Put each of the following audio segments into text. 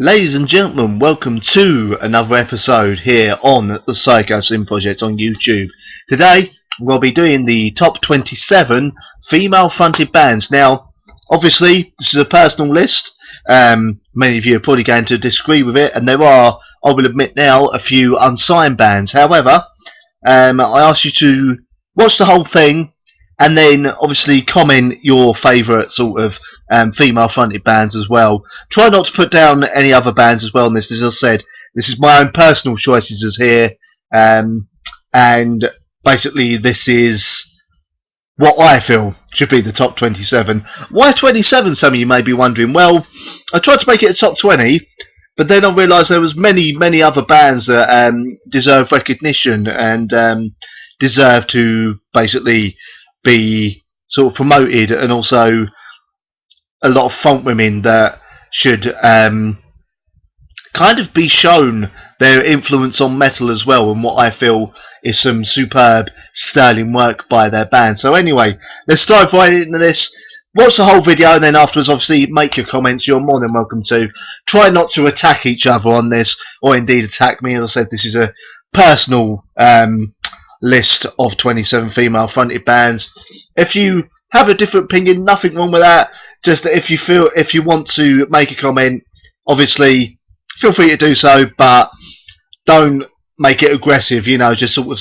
Ladies and gentlemen, welcome to another episode here on the Psychosin project on YouTube. Today, we'll be doing the top 27 female-fronted bands. Now, obviously, this is a personal list. Many of you are probably going to disagree with it, and there are, I will admit now, a few unsigned bands. However, I ask you to watch the whole thing, and then obviously comment your favourite sort of female fronted bands as well. Try not to put down any other bands as well in this. As I said, this is my own personal choices as here, and basically this is what I feel should be the top 27. Why 27, some of you may be wondering. Well, I tried to make it a top 20, but then I realised there was many other bands that deserve recognition and deserve to basically be sort of promoted, and also a lot of front women that should kind of be shown their influence on metal as well, and what I feel is some superb sterling work by their band. So anyway, let's dive right into this. Watch the whole video, and then afterwards obviously make your comments. You're more than welcome to. Try not to attack each other on this, or indeed attack me. As I said, this is a personal list of 27 female fronted bands. If you have a different opinion, nothing wrong with that. Just if you want to make a comment, obviously feel free to do so, but don't make it aggressive, you know. Just sort of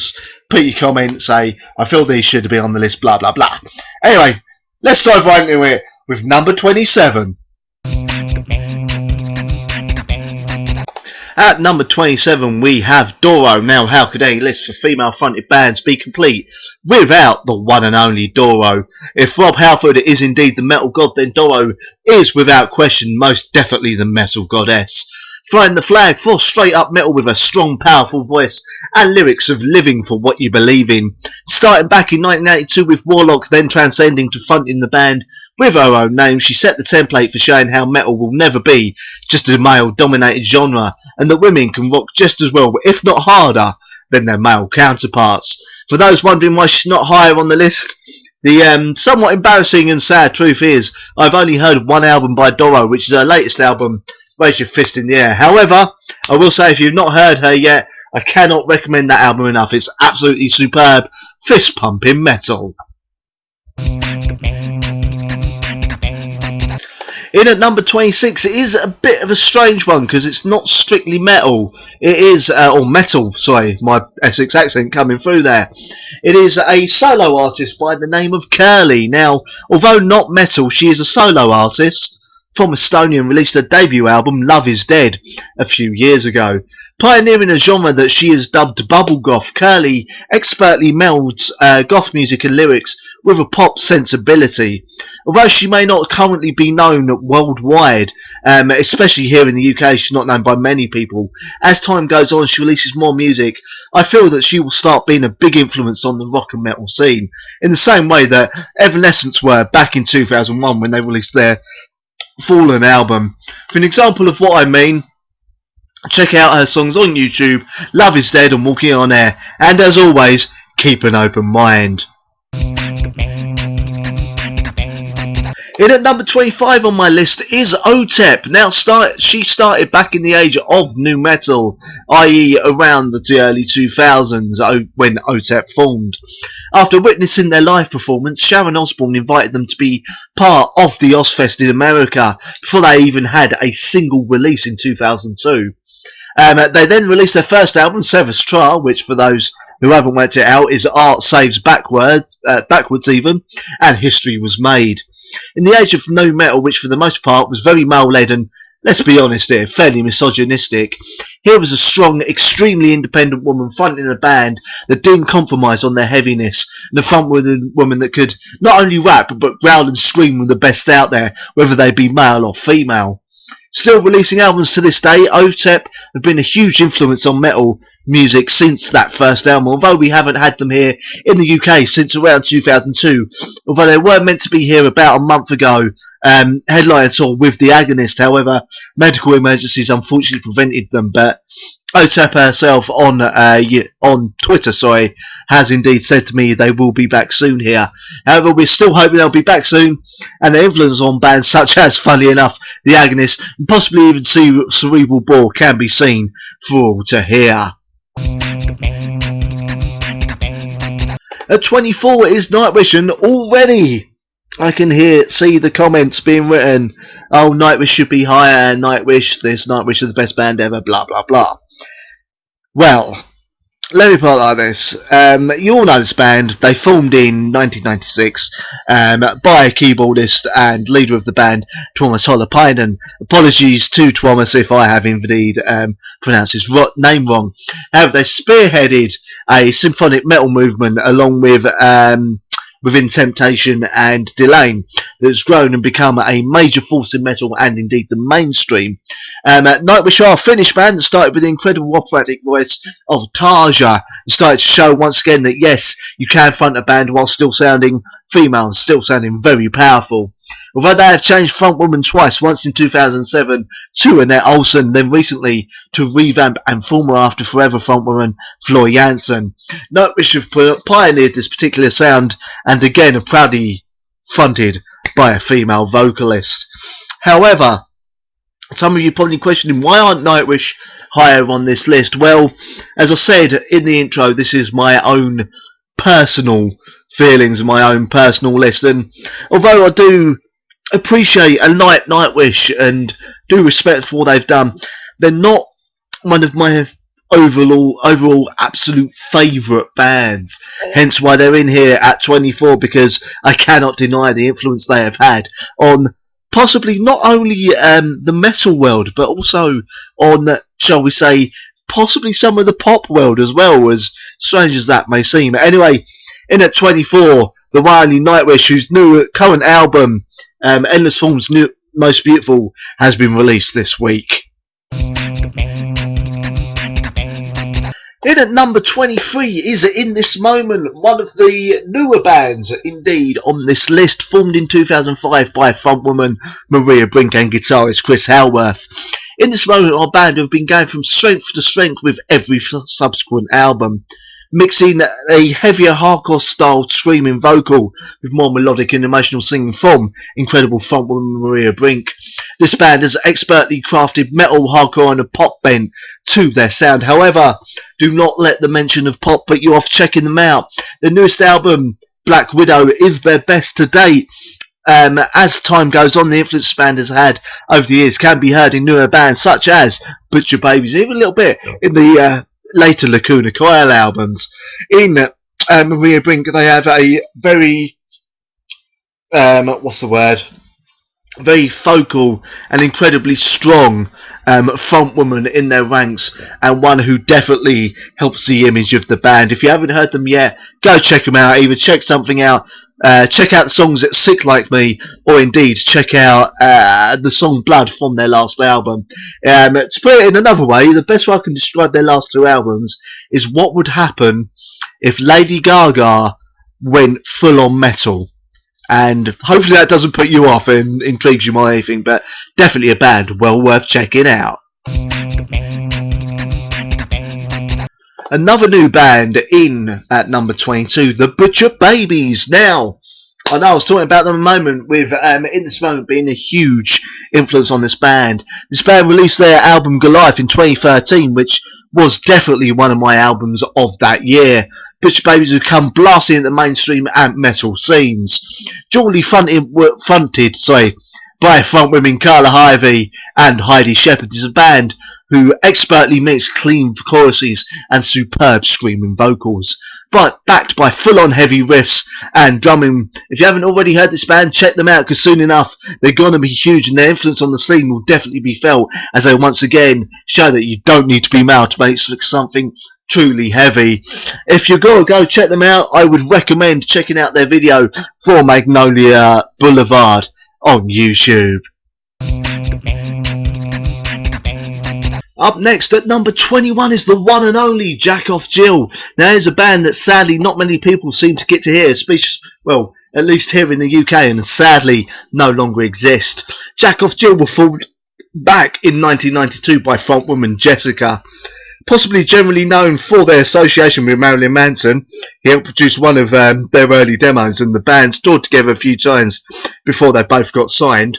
put your comment, say I feel these should be on the list, blah blah blah. Anyway, let's dive right into it with number 27. At number 27 we have Doro. Now, how could any list for female fronted bands be complete without the one and only Doro? If Rob Halford is indeed the metal god, then Doro is without question most definitely the metal goddess. Flying the flag for straight up metal with a strong powerful voice and lyrics of living for what you believe in. Starting back in 1982 with Warlock, then transcending to fronting the band with her own name, she set the template for showing how metal will never be just a male dominated genre, and that women can rock just as well, if not harder, than their male counterparts. For those wondering why she's not higher on the list, the somewhat embarrassing and sad truth is I've only heard one album by Doro, which is her latest album, Raise Your Fist in the Air. However, I will say, if you've not heard her yet, I cannot recommend that album enough. It's absolutely superb, fist pumping metal. In at number 26, it is a bit of a strange one because it's not strictly metal. It is, or metal, sorry, my Essex accent coming through there. It is a solo artist by the name of Curly. Now, although not metal, she is a solo artist from Estonia and released her debut album Love Is Dead a few years ago. Pioneering a genre that she has dubbed bubble goth, Curly expertly melds goth music and lyrics with a pop sensibility. Although she may not currently be known worldwide, especially here in the UK, she's not known by many people. As time goes on, she releases more music. I feel that she will start being a big influence on the rock and metal scene, in the same way that Evanescence were back in 2001 when they released their Fallen album. For an example of what I mean, check out her songs on YouTube, Love Is Dead and Walking On Air, and as always, keep an open mind. In at number 25 on my list is OTEP. Now, she started back in the age of nu metal, i.e. around the early 2000s when OTEP formed. After witnessing their live performance, Sharon Osbourne invited them to be part of the Ozfest in America before they even had a single release in 2002. They then released their first album, Severus Trial, which for those who haven't worked it out is Art Saves backwards even, and history was made. In the age of nu metal, which for the most part was very male-led and, let's be honest here, fairly misogynistic, here was a strong, extremely independent woman fronting a band that didn't compromise on their heaviness, and a front woman that could not only rap but growl and scream with the best out there, whether they be male or female. Still releasing albums to this day, OTEP have been a huge influence on metal music since that first album, although we haven't had them here in the UK since around 2002, although they were meant to be here about a month ago headline tour with the Agonist. However, medical emergencies unfortunately prevented them, but Otep herself on Twitter, has indeed said to me they will be back soon here. However, we're still hoping they'll be back soon, and their influence on bands such as, funnily enough, The Agonist, and possibly even Cerebral Bore can be seen for all to hear. At 24 is Nightwish, and already I can see the comments being written, oh, Nightwish should be higher, Nightwish is the best band ever, blah blah blah. Well, let me put it like this. You all know this band. They formed in 1996 by a keyboardist and leader of the band, Tuomas Holopainen. Apologies to Tuomas if I have indeed pronounced his name wrong. However, they spearheaded a symphonic metal movement along with within Temptation and Delane that's grown and become a major force in metal and indeed the mainstream. Nightwish are a Finnish band that started with the incredible operatic voice of Tarja and started to show once again that yes, you can front a band while still sounding female and still sounding very powerful. Although they have changed frontwoman twice, once in 2007 to Annette Olsen, then recently to revamp and former After Forever frontwoman Floor Jansen. Nightwish have pioneered this particular sound and again are proudly fronted by a female vocalist. However, some of you probably questioning why aren't Nightwish higher on this list? Well, as I said in the intro, this is my own personal feelings, my own personal list, and although I do appreciate a Nightwish and do respect for what they've done, they're not one of my overall absolute favourite bands. Hence why they're in here at 24, because I cannot deny the influence they have had on possibly not only the metal world, but also on, shall we say, possibly some of the pop world as well, as strange as that may seem. Anyway, in at 24, the one only Nightwish, whose current album, Endless Forms Most Beautiful, has been released this week. In at number 23 is in this moment one of the newer bands indeed on this list, formed in 2005 by frontwoman Maria Brink and guitarist Chris Halworth. In this moment, our band have been going from strength to strength with every subsequent album, mixing a heavier hardcore style screaming vocal with more melodic and emotional singing from incredible frontwoman Maria Brink. This band has expertly crafted metal, hardcore and a pop bent to their sound. However, do not let the mention of pop put you off checking them out. Their newest album, Black Widow, is their best to date. As time goes on, the influence the band has had over the years can be heard in newer bands such as Butcher Babies, even a little bit in the later Lacuna Coil albums. In Maria Brink, they have a very very vocal and incredibly strong frontwoman in their ranks, and one who definitely helps the image of the band. If you haven't heard them yet, go check them out. Either check something out, check out the songs at Sick Like Me, or indeed check out the song Blood from their last album. To put it in another way, the best way I can describe their last two albums is what would happen if Lady Gaga went full on metal. And hopefully that doesn't put you off and intrigues you more than anything, but definitely a band well worth checking out. Another new band in at number 22, the Butcher Babies. Now, I know I was talking about them a moment with In This Moment being a huge influence on this band. This band released their album Goliath in 2013, which was definitely one of my albums of that year. Butcher Babies have come blasting into the mainstream and metal scenes. Jointly fronted by frontwomen Carla Hyvie and Heidi Shepherd, is a band who expertly mix clean choruses and superb screaming vocals, but backed by full-on heavy riffs and drumming. If you haven't already heard this band, check them out, because soon enough they're going to be huge, and their influence on the scene will definitely be felt as they once again show that you don't need to be male to make something truly heavy. If you're going to go check them out, I would recommend checking out their video for Magnolia Boulevard on YouTube. Up next at number 21 is the one and only Jack Off Jill. Now, here's a band that sadly not many people seem to get to hear, at least here in the UK, and sadly no longer exist. Jack Off Jill were formed back in 1992 by frontwoman Jessica. Possibly generally known for their association with Marilyn Manson, he helped produce one of their early demos, and the band toured together a few times before they both got signed.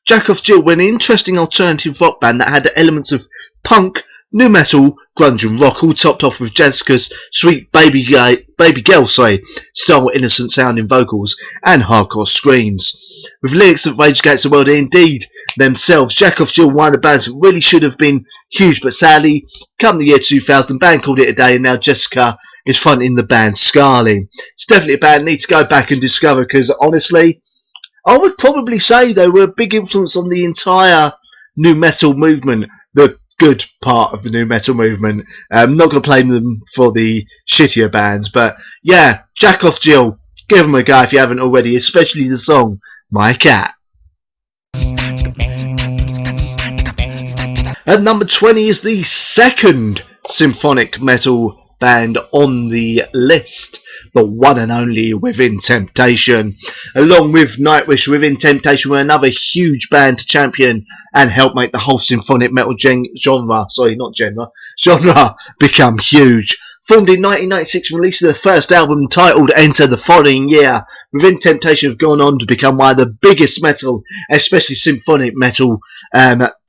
Jack Off Jill were an interesting alternative rock band that had elements of punk, nu metal, grunge and rock, all topped off with Jessica's sweet baby girl style innocent sounding vocals and hardcore screams. With lyrics that rage against the world indeed themselves, Jack Off Jill, one of the bands that really should have been huge, but sadly, come the year 2000, the band called it a day, and now Jessica is fronting the band Scarling. It's definitely a band I need to go back and discover, because honestly, I would probably say they were a big influence on the entire nu metal movement, the good part of the nu metal movement. I'm not going to blame them for the shittier bands, but yeah, Jack Off Jill, give them a go if you haven't already, especially the song My Cat. At number 20 is the second symphonic metal band on the list, the one and only Within Temptation. Along with Nightwish, Within Temptation were another huge band to champion and help make the whole symphonic metal genre become huge. Formed in 1996 and released their first album titled Enter the following year, Within Temptation have gone on to become one of the biggest metal, especially symphonic metal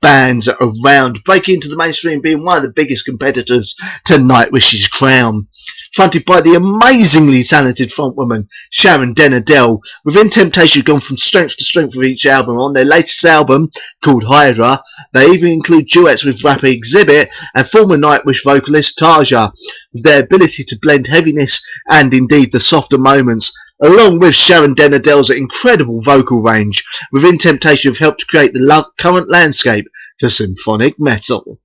bands around, breaking into the mainstream, being one of the biggest competitors to Nightwish's crown. Fronted by the amazingly talented frontwoman Sharon Den Adele, Within Temptation have gone from strength to strength with each album. On their latest album, called Hydra, they even include duets with rapper Exhibit and former Nightwish vocalist Tarja. Their ability to blend heaviness and indeed the softer moments, along with Sharon Den Adele's incredible vocal range, Within Temptation have helped create the current landscape for symphonic metal.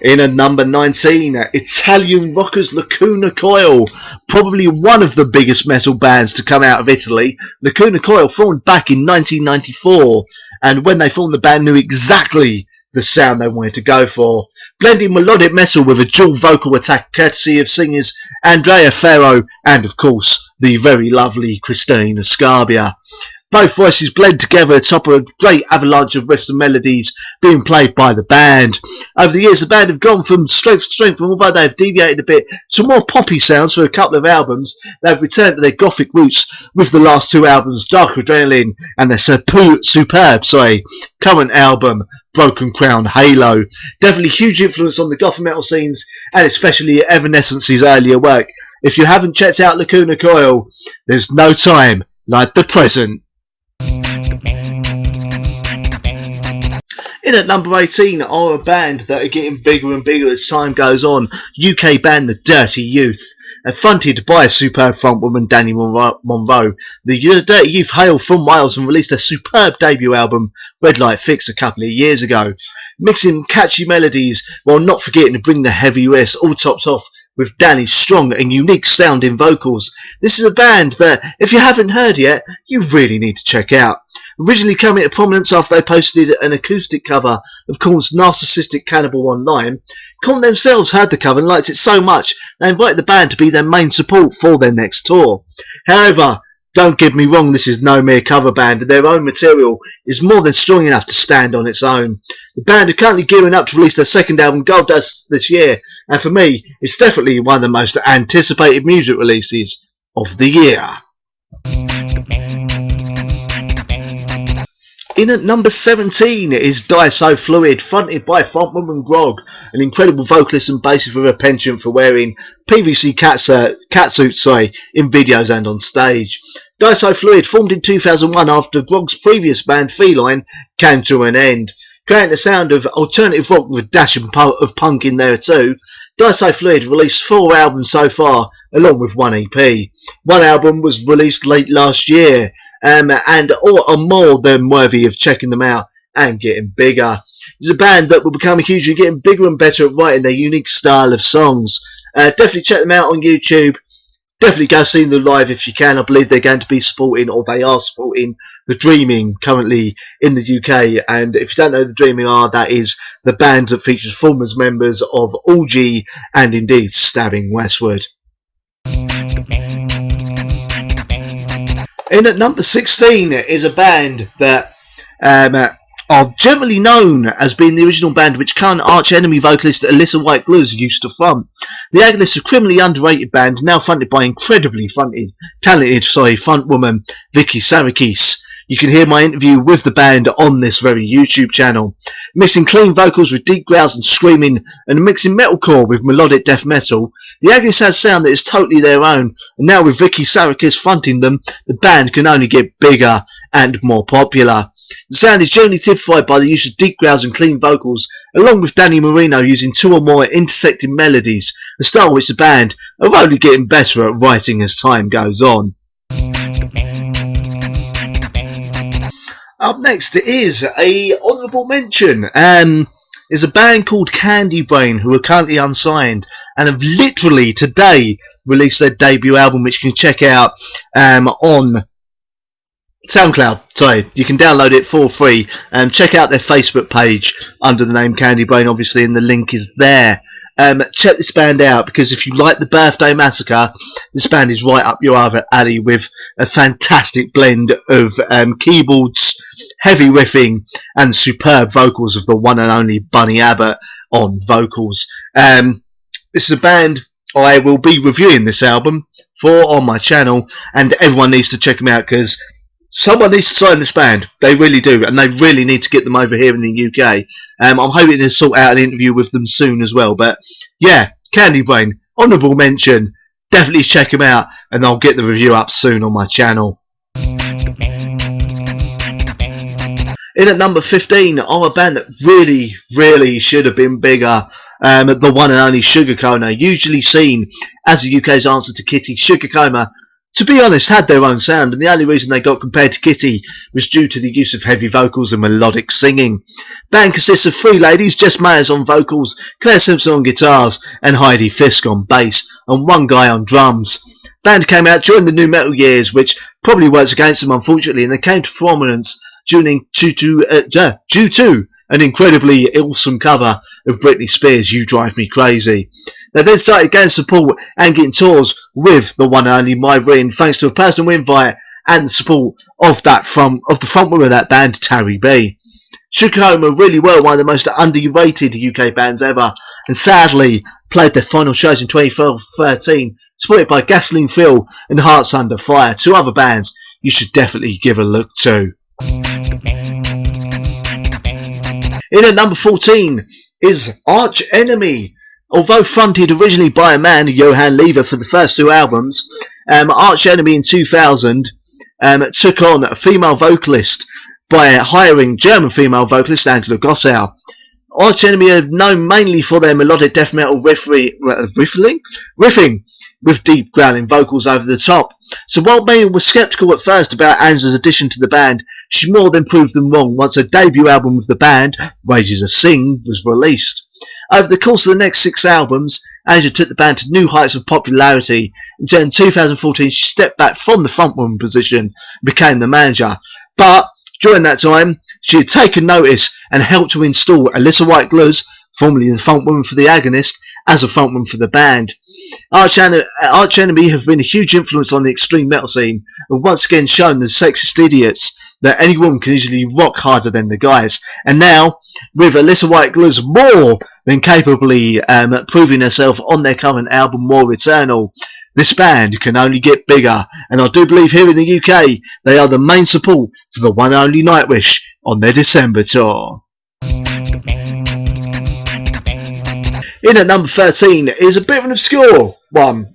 In at number 19, Italian rockers Lacuna Coil, probably one of the biggest metal bands to come out of Italy. Lacuna Coil formed back in 1994, and when they formed the band knew exactly the sound they wanted to go for, blending melodic metal with a dual vocal attack courtesy of singers Andrea Ferro and of course the very lovely Christina Scarpia. Both voices blend together atop a great avalanche of riffs and melodies being played by the band. Over the years, the band have gone from strength to strength, and although they have deviated a bit to more poppy sounds for a couple of albums, they have returned to their gothic roots with the last two albums, Dark Adrenaline and their superb current album, Broken Crown Halo. Definitely huge influence on the goth metal scenes, and especially Evanescence's earlier work. If you haven't checked out Lacuna Coil, there's no time like the present. In at number 18 are a band that are getting bigger and bigger as time goes on. UK band The Dirty Youth. Fronted by a superb frontwoman Danny Monroe, the Dirty Youth hail from Wales and released their superb debut album Red Light Fix a couple of years ago, mixing catchy melodies while not forgetting to bring the heavy riffs, all topped off with Danny's strong and unique sounding vocals. This is a band that, if you haven't heard yet, you really need to check out. Originally coming to prominence after they posted an acoustic cover of Korn's Narcissistic Cannibal online, Korn themselves heard the cover and liked it so much they invited the band to be their main support for their next tour. However, don't get me wrong, this is no mere cover band, and their own material is more than strong enough to stand on its own. The band are currently gearing up to release their second album, Gold Dust, this year, and for me, it's definitely one of the most anticipated music releases of the year. In at number 17 is Die So Fluid, fronted by frontwoman Grog, an incredible vocalist and bassist with a penchant for wearing PVC catsuits in videos and on stage. Die So Fluid formed in 2001 after Grog's previous band Feline came to an end. Creating a sound of alternative rock with a dash of punk in there too, Die So Fluid released 4 albums so far, along with 1 EP. One album was released late last year, and are more than worthy of checking them out and getting bigger. It's a band that will become huge and getting bigger and better at writing their unique style of songs. Definitely check them out on YouTube. Definitely go see them live if you can. I believe they're going to be supporting, or they are supporting, The Dreaming currently in the UK. And if you don't know who The Dreaming are, that is the band that features former members of Orgy and indeed Stabbing Westward. In at number 16 is a band that are generally known as being the original band which current arch enemy vocalist Alyssa White-Gluz used to front. The Agonists is a criminally underrated band now fronted by incredibly talented frontwoman Vicky Sarakis. You can hear my interview with the band on this very YouTube channel. Mixing clean vocals with deep growls and screaming, and mixing metalcore with melodic death metal, the Agonists has sound that is totally their own, and now with Vicky Sarakis fronting them, the band can only get bigger and more popular. The sound is generally typified by the use of deep growls and clean vocals, along with Danny Marino using two or more intersecting melodies, a style which the band are only getting better at writing as time goes on. Up next is a honourable mention. Is a band called Candy Brain, who are currently unsigned and have literally today released their debut album, which you can check out on SoundCloud. Sorry, you can download it for free and check out their Facebook page under the name Candy Brain, obviously, and the link is there. Check this band out, because if you like the Birthday Massacre, this band is right up your alley with a fantastic blend of keyboards, heavy riffing, and superb vocals of the one and only Bunny Abbott on vocals. This is a band I will be reviewing this album for on my channel, and everyone needs to check them out, because someone needs to sign this band. They really do, and they really need to get them over here in the UK. I'm hoping to sort out an interview with them soon as well. But yeah, Candy Brain, honourable mention. Definitely check them out, and I'll get the review up soon on my channel. In at number 15 are a band that really should have been bigger. The one and only Sugar Coma, usually seen as the UK's answer to Kitty. Sugar Coma, to be honest, had their own sound, and the only reason they got compared to Kitty was due to the use of heavy vocals and melodic singing. Band consists of three ladies, Jess Mayers on vocals, Claire Simpson on guitars, and Heidi Fisk on bass, and one guy on drums. Band came out during the nu metal years, which probably works against them, unfortunately, and they came to prominence due to an incredibly awesome cover of Britney Spears' You Drive Me Crazy. They then started getting support and getting tours with the one and only Myrene, thanks to a personal invite and the support of the frontwoman of that band, Tari B. Sugar Coma really were one of the most underrated UK bands ever, and sadly played their final shows in 2013, supported by Gasoline Phil and Hearts Under Fire, two other bands you should definitely give a look to. In at number 14 is Arch Enemy. Although fronted originally by a man, Johan Lever, for the first two albums, Arch Enemy in 2000 took on a female vocalist by hiring German female vocalist Angela Gossow. Arch Enemy are known mainly for their melodic death metal riffing with deep growling vocals over the top. So while many were sceptical at first about Angela's addition to the band, she more than proved them wrong once her debut album with the band, Wages of Sin, was released. Over the course of the next 6 albums, Angela took the band to new heights of popularity, until in 2014 she stepped back from the frontwoman position and became the manager. But during that time, she had taken notice and helped to install Alyssa White-Gluz, formerly the frontwoman for the Agonist, as a frontwoman for the band. Arch Enemy have been a huge influence on the extreme metal scene, and once again shown the sexist idiots that any woman can easily rock harder than the guys. And now, with Alyssa White-Gluz more than capably proving herself on their current album More Eternal, this band can only get bigger, and I do believe here in the UK they are the main support for the one and only Nightwish on their December tour. In at number 13 is a bit of an obscure one,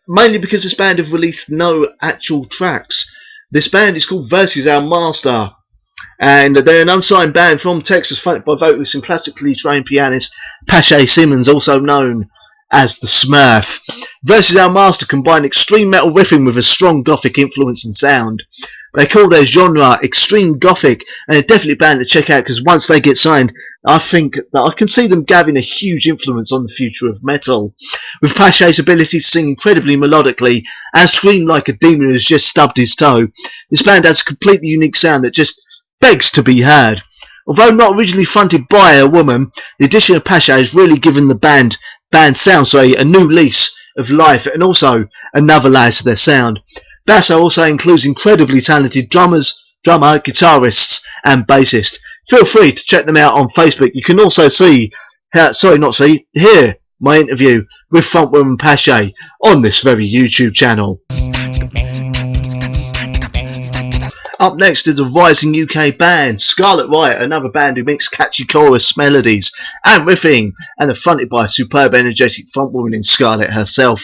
mainly because this band have released no actual tracks. This band is called Versus Our Master, and they're an unsigned band from Texas, fronted by vocalist and classically trained pianist Pache Simmons, also known as the Smurf. Versus Our Master combine extreme metal riffing with a strong gothic influence and sound. They call their genre extreme gothic, and they're definitely a band to check out, because once they get signed, I think that I can see them having a huge influence on the future of metal. With Pache's ability to sing incredibly melodically and scream like a demon who has just stubbed his toe, this band has a completely unique sound that just begs to be heard. Although not originally fronted by a woman, the addition of Pache has really given the band sound a new lease of life and also another layer to their sound. Basso also includes incredibly talented drummer, guitarists and bassists. Feel free to check them out on Facebook. You can also hear my interview with frontwoman Pache on this very YouTube channel. Up next is a rising UK band, Scarlet Riot, another band who makes catchy chorus melodies and riffing, and are fronted by a superb energetic frontwoman in Scarlet herself.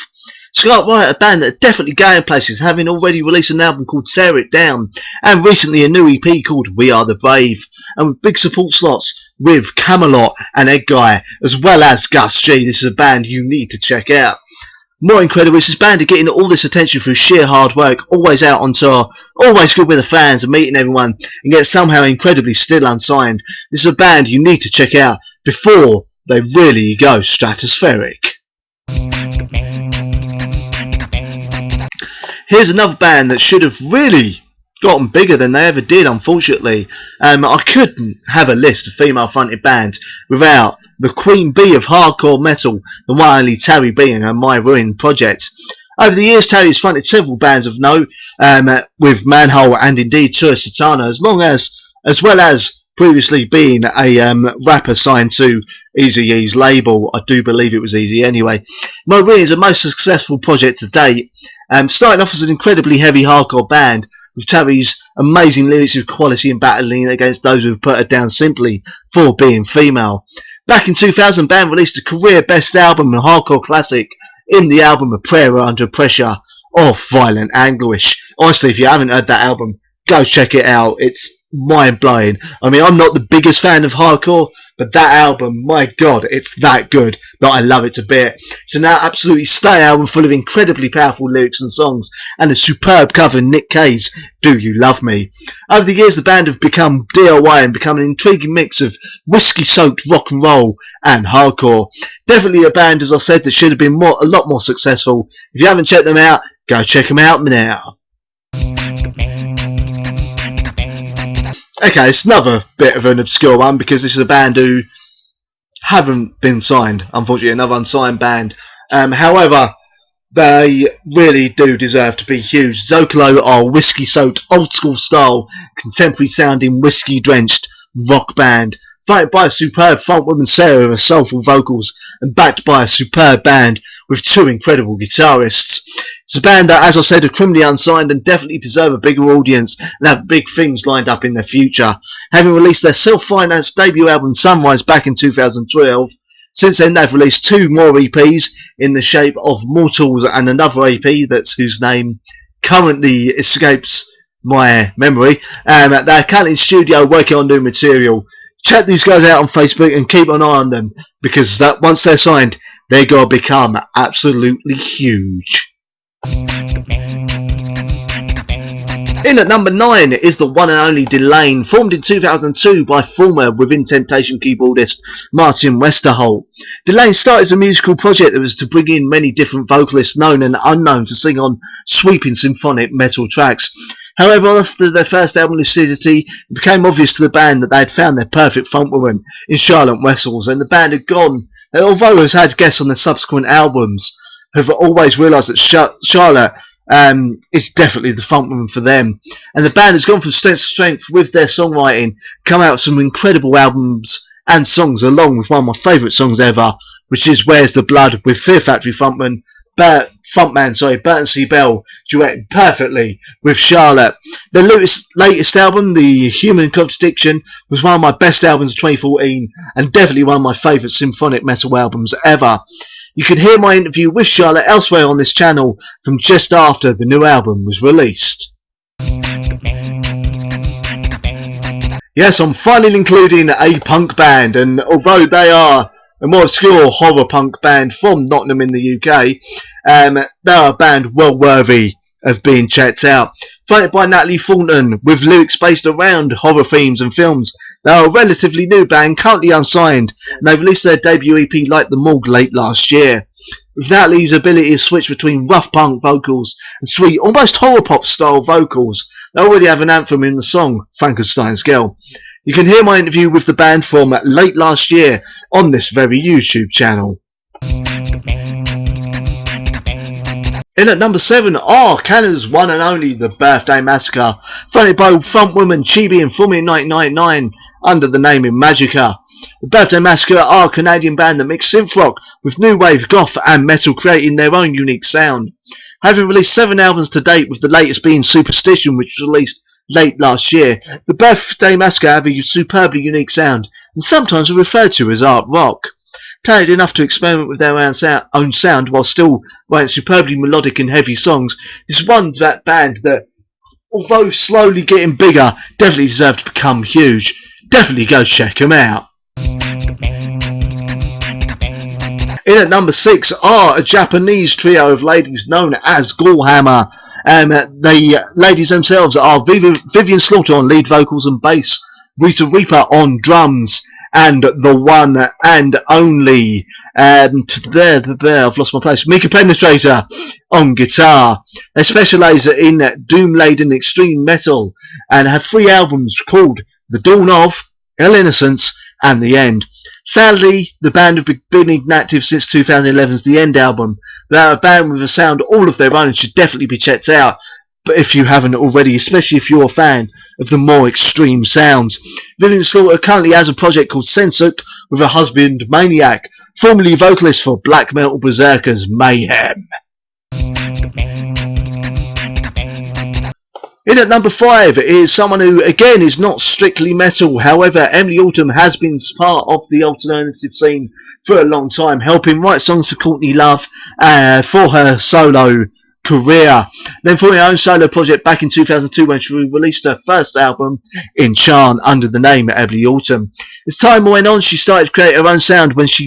Scarlet Riot, a band that are definitely going places, having already released an album called Tear It Down, and recently a new EP called We Are The Brave, and with big support slots with Camelot and Ed Guy, as well as Gus G. This is a band you need to check out. More incredible is this band are getting all this attention through sheer hard work, always out on tour, always good with the fans and meeting everyone, and yet somehow incredibly still unsigned. This is a band you need to check out before they really go stratospheric. Here's another band that should have really gotten bigger than they ever did, unfortunately. I couldn't have a list of female fronted bands without the Queen Bee of hardcore metal, the one only Terry B and her My Ruin project. Over the years, Terry has fronted several bands of note, with Manhole and indeed Tour Satana, as well as previously being a rapper signed to Eazy-E's label. I do believe it was Easy anyway. My Ruin is the most successful project to date, starting off as an incredibly heavy hardcore band, with Terry's amazing lyrics of quality and battling against those who have put her down simply for being female. Back in 2000, band released a career best album and hardcore classic in the album A Prayer Under Pressure of Violent Anguish. Honestly, if you haven't heard that album, go check it out. It's mind blowing. I mean, I'm not the biggest fan of hardcore, but that album, my god, it's that good that I love it to bits. It's an absolutely stunning album full of incredibly powerful lyrics and songs, and a superb cover of Nick Cave's Do You Love Me. Over the years, the band have become DIY and become an intriguing mix of whiskey-soaked rock and roll and hardcore. Definitely a band, as I said, that should have been a lot more successful. If you haven't checked them out, go check them out now. Okay, it's another bit of an obscure one because this is a band who haven't been signed, unfortunately, another unsigned band. However, they really do deserve to be huge. Zocalo are a whiskey-soaked, old-school style, contemporary-sounding, whiskey-drenched rock band, fronted by a superb frontwoman Sarah with soulful vocals, and backed by a superb band with two incredible guitarists. It's a band that, as I said, are criminally unsigned and definitely deserve a bigger audience and have big things lined up in their future. Having released their self-financed debut album Sunrise back in 2012, since then they've released two more EPs in the shape of Mortals and another EP whose name currently escapes my memory. They're currently in studio working on new material. Check these guys out on Facebook and keep an eye on them, because once they're signed, they're going to become absolutely huge. In at number 9 is the one and only Delane, formed in 2002 by former Within Temptation keyboardist Martin Westerholt. Delane started as a musical project that was to bring in many different vocalists known and unknown to sing on sweeping symphonic metal tracks. However, after their first album Lucidity, it became obvious to the band that they had found their perfect frontwoman in Charlotte Wessels, and the band had gone, although it has had guests on their subsequent albums, have always realised that Charlotte is definitely the frontwoman for them. And the band has gone from strength to strength with their songwriting, come out with some incredible albums and songs, along with one of my favourite songs ever, which is Where's the Blood, with Fear Factory frontman Burton C. Bell duetting perfectly with Charlotte. Their latest album, The Human Contradiction, was one of my best albums of 2014 and definitely one of my favourite symphonic metal albums ever. You can hear my interview with Charlotte elsewhere on this channel from just after the new album was released. Yes, I'm finally including a punk band, and although they are a more obscure horror punk band from Nottingham in the UK, they are a band well worthy of being checked out. Fronted by Natalie Thornton, with lyrics based around horror themes and films, they are a relatively new band, currently unsigned, and they released their debut EP Like the Morgue late last year. With Natalie's ability to switch between rough punk vocals and sweet, almost horror pop style vocals, they already have an anthem in the song Frankenstein's Girl. You can hear my interview with the band from late last year on this very YouTube channel. In at number 7 are Canada's one and only The Birthday Massacre, fronted by frontwoman Chibi and formed in 1999 under the name Magica. The Birthday Massacre are a Canadian band that mix synth rock with new wave, goth and metal, creating their own unique sound. Having released 7 albums to date, with the latest being Superstition, which was released late last year, The Birthday Massacre have a superbly unique sound and sometimes are referred to as art rock. Talented enough to experiment with their own sound while still writing superbly melodic and heavy songs, this is one that band that, although slowly getting bigger, definitely deserve to become huge. Definitely go check them out. In at number 6 are a Japanese trio of ladies known as Gallhammer. The ladies themselves are Vivian Slaughter on lead vocals and bass, Rita Reaper on drums, and the one and only, I've lost my place, Mika Penetrator on guitar. They specialise in doom-laden extreme metal and have 3 albums called The Dawn of, Ill Innocence and The End. Sadly, the band have been inactive since 2011's The End album. They're a band with a sound all of their own and should definitely be checked out, but if you haven't already, especially if you're a fan of the more extreme sounds. Vivian Slaughter currently has a project called Censored with her husband Maniac, formerly vocalist for black metal berserkers Mayhem. In at number 5 is someone who again is not strictly metal. However, Emily Autumn has been part of the alternative scene for a long time, helping write songs for Courtney Love for her solo career. Then for her own solo project back in 2002 when she released her first album, Enchant, under the name Emily Autumn. As time went on, she started to create her own sound which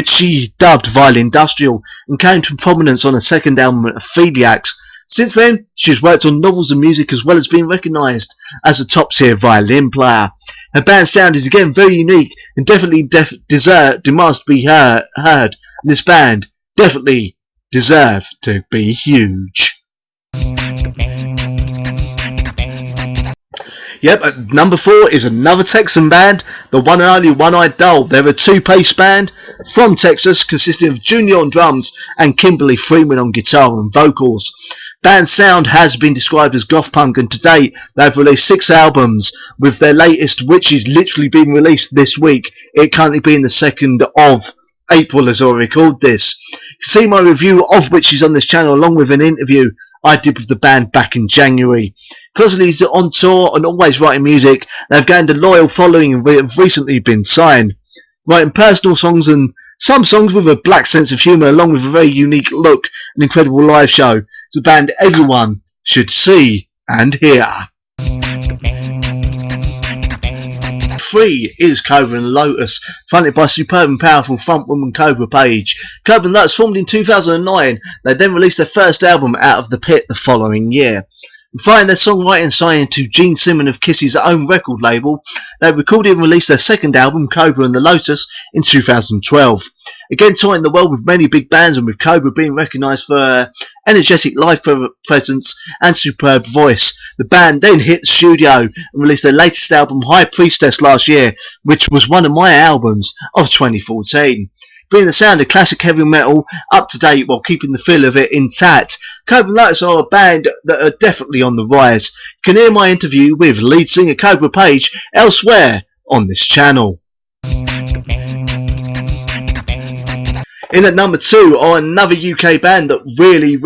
she dubbed Vile Industrial, and came to prominence on her second album, Philiacs. Since then, she's worked on novels and music as well as being recognised as a top-tier violin player. Her band's sound is again very unique and definitely demands to be heard. And this band definitely deserve to be huge. Yep, at number 4 is another Texan band, the one and only One Eyed Doll. They're a 2-piece band from Texas consisting of Junior on drums and Kimberly Freeman on guitar and vocals. Band's sound has been described as goth punk, and to date they've released 6 albums, with their latest, which is literally being released this week, it currently being the 2nd of April as I record this. You can see my review of which is on this channel, along with an interview I did with the band back in January. Constantly on tour and always writing music, they've gained a loyal following and have recently been signed. Writing personal songs and some songs with a black sense of humour, along with a very unique look and incredible live show. It's a band everyone should see and hear. 3 is Cobra and Lotus, fronted by superb and powerful frontwoman Cobra Page. Cobra and Lotus formed in 2009. They then released their first album, Out of the Pit, the following year. And following their songwriting signing to Gene Simmons of Kiss's own record label, they recorded and released their second album, Cobra and the Lotus, in 2012. Again touring the world with many big bands, and with Cobra being recognised for her energetic live presence and superb voice. The band then hit the studio and released their latest album, High Priestess, last year, which was one of my albums of 2014. Bringing the sound of classic heavy metal up to date while keeping the feel of it intact, Cobra and Lotus are a band that are definitely on the rise. You can hear my interview with lead singer Cobra Page elsewhere on this channel. In at number 2 are another UK band that really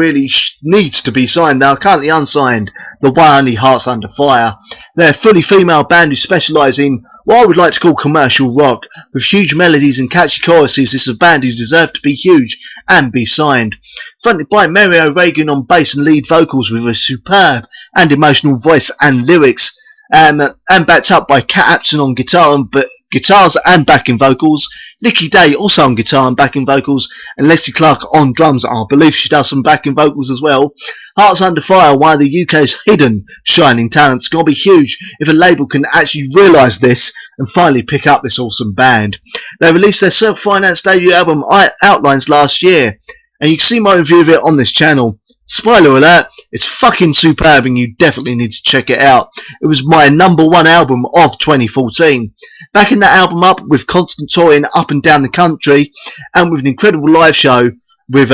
needs to be signed. They are currently unsigned, the one only Hearts Under Fire. They're a fully female band who specialise in what I would like to call commercial rock. With huge melodies and catchy choruses, this is a band who deserve to be huge and be signed. Fronted by Mary O'Regan on bass and lead vocals, with a superb and emotional voice and lyrics, and backed up by Kat Apton on guitars and backing vocals, Nikki Day also on guitar and backing vocals, and Leslie Clark on drums. I believe she does some backing vocals as well. Hearts Under Fire, one of the UK's hidden shining talents. It's going to be huge if a label can actually realise this and finally pick up this awesome band. They released their self-financed debut album Outlines last year, and you can see my review of it on this channel. Spoiler alert, it's fucking superb and you definitely need to check it out. It was my number 1 album of 2014. Backing that album up with constant touring up and down the country and with an incredible live show, with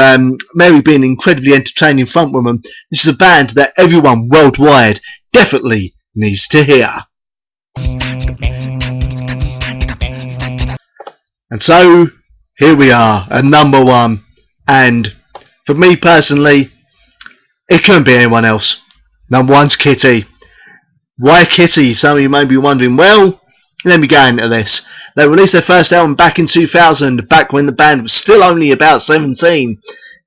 Mary being an incredibly entertaining frontwoman. This is a band that everyone worldwide definitely needs to hear. And so here we are at number 1, and for me personally, it couldn't be anyone else. Number 1's Kitty. Why Kitty? Some of you may be wondering. Well, let me go into this. They released their first album back in 2000, back when the band was still only about 17.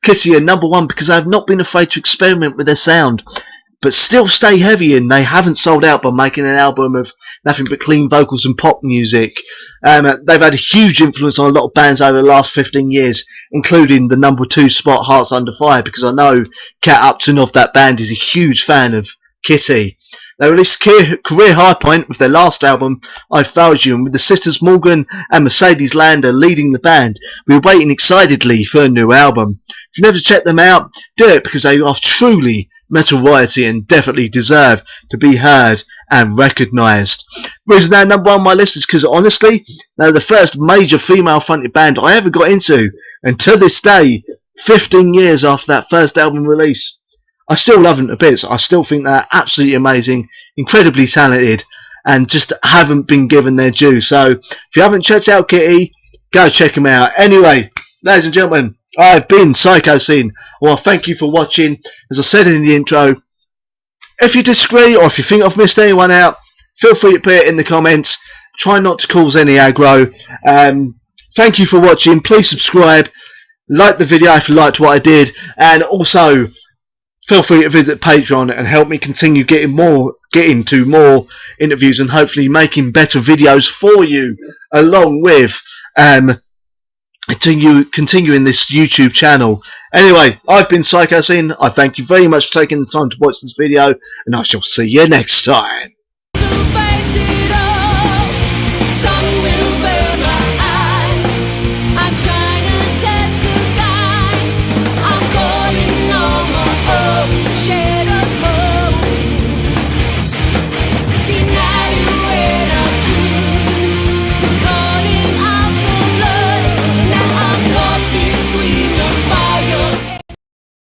Kitty are number 1 because they have not been afraid to experiment with their sound, but still stay heavy, and they haven't sold out by making an album of nothing but clean vocals and pop music. They've had a huge influence on a lot of bands over the last 15 years, including the number 2 spot, Hearts Under Fire, because I know Kat Upton of that band is a huge fan of Kitty. They released a career high point with their last album, I Failed You, and with the sisters Morgan and Mercedes Lander leading the band, we were waiting excitedly for a new album. If you've never checked them out, do it, because they are truly metal royalty and definitely deserve to be heard and recognised. The reason they're number 1 on my list is because honestly, they're the first major female fronted band I ever got into, and to this day, 15 years after that first album release, I still love them to bits. I still think they're absolutely amazing, incredibly talented, and just haven't been given their due. So if you haven't checked out Kitty, go check them out. Anyway, ladies and gentlemen, I've been Psychosin. Well, thank you for watching. As I said in the intro, if you disagree or if you think I've missed anyone out, feel free to put it in the comments. Try not to cause any aggro. Thank you for watching. Please subscribe, like the video if you liked what I did, and also feel free to visit Patreon and help me continue getting to more interviews and hopefully making better videos for you, along with continuing this YouTube channel. Anyway, I've been Psychosin. I thank you very much for taking the time to watch this video, and I shall see you next time.